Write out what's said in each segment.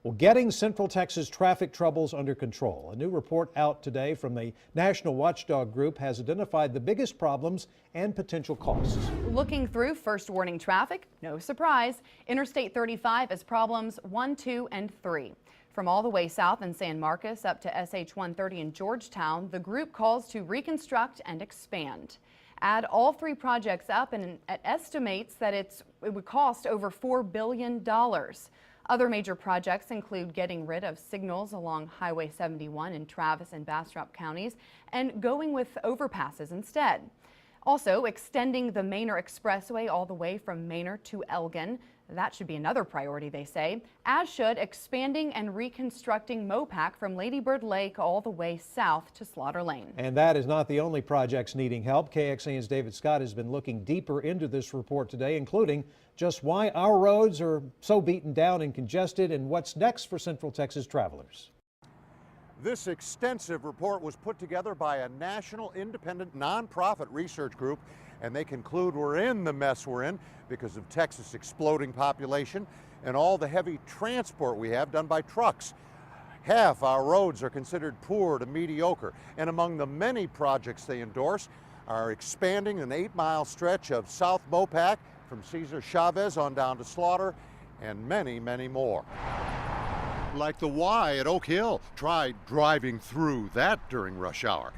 Well, getting Central Texas traffic troubles under control. A new report out today from the National Watchdog Group has identified the biggest problems and potential costs. Looking through first warning traffic, no surprise, Interstate 35 has problems 1, 2, and 3. From all the way south in San Marcos up to SH-130 in Georgetown, the group calls to reconstruct and expand. Add all three projects up and it estimates that it would cost over $4 billion. Other major projects include getting rid of signals along Highway 71 in Travis and Bastrop counties and going with overpasses instead. Also, extending the Manor Expressway all the way from Manor to Elgin. That should be another priority, they say, as should expanding and reconstructing Mopac from Lady Bird Lake all the way south to Slaughter Lane. And that is not the only projects needing help. KXAN's David Scott has been looking deeper into this report today, including just why our roads are so beaten down and congested and what's next for Central Texas travelers. This extensive report was put together by a national independent nonprofit research group, and they conclude we're in the mess we're in because of Texas' exploding population and all the heavy transport we have done by trucks. Half our roads are considered poor to mediocre, and among the many projects they endorse are expanding an 8-mile stretch of South Mopac from Cesar Chavez on down to Slaughter, and many, many more. Like the Y at Oak Hill. Try driving through that during rush hour.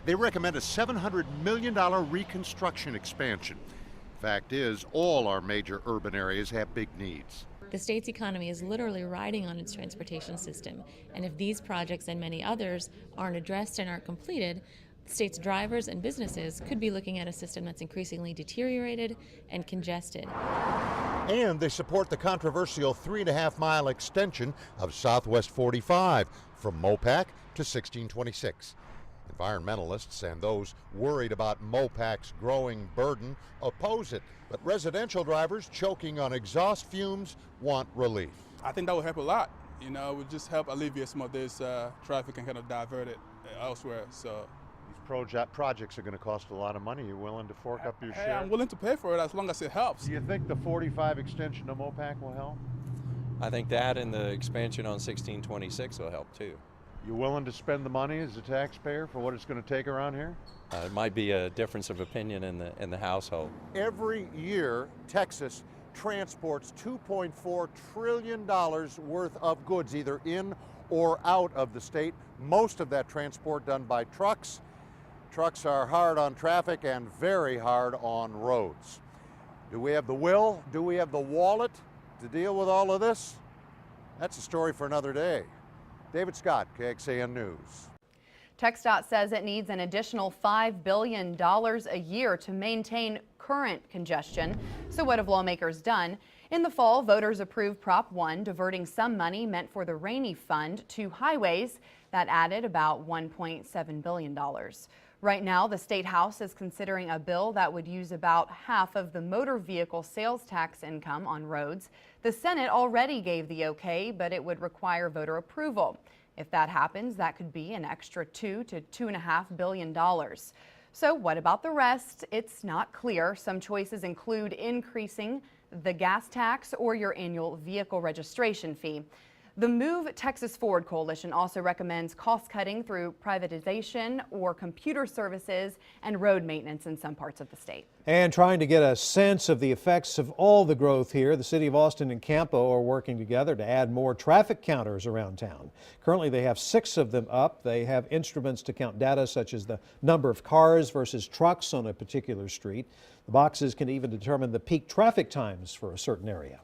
They recommend a $700 million reconstruction expansion. Fact is, all our major urban areas have big needs. The state's economy is literally riding on its transportation system, and if these projects and many others aren't addressed and aren't completed, the state's drivers and businesses could be looking at a system that's increasingly deteriorated and congested. And they support the controversial 3.5-mile extension of Southwest 45 from Mopac to 1626. Environmentalists and those worried about Mopac's growing burden oppose it, but residential drivers choking on exhaust fumes want relief. I think that would help a lot. You know, it would just help alleviate some of this traffic and kind of divert it elsewhere. So these projects are going to cost a lot of money. You willing to fork up your share? I'm willing to pay for it as long as it helps. Do you think the 45 extension of Mopac will help? I think that and the expansion on 1626 will help too. You willing to spend the money as a taxpayer for what it's going to take around here? It might be a difference of opinion in the household. Every year, Texas transports $2.4 trillion worth of goods, either in or out of the state. Most of that transport done by trucks. Trucks are hard on traffic and very hard on roads. Do we have the will? Do we have the wallet to deal with all of this? That's a story for another day. David Scott, KXAN News. TxDOT says it needs an additional $5 billion a year to maintain current congestion. So what have lawmakers done? In the fall, voters approved Prop 1, diverting some money meant for the rainy fund to highways. That added about $1.7 billion. Right now, the State House is considering a bill that would use about half of the motor vehicle sales tax income on roads. The Senate already gave the okay, but it would require voter approval. If that happens, that could be an extra $2 to $2.5 billion. So what about the rest? It's not clear. Some choices include increasing the gas tax or your annual vehicle registration fee. The Move Texas Forward Coalition also recommends cost-cutting through privatization or computer services and road maintenance in some parts of the state. And trying to get a sense of the effects of all the growth here, the City of Austin and Campo are working together to add more traffic counters around town. Currently, they have 6 of them up. They have instruments to count data such as the number of cars versus trucks on a particular street. The boxes can even determine the peak traffic times for a certain area.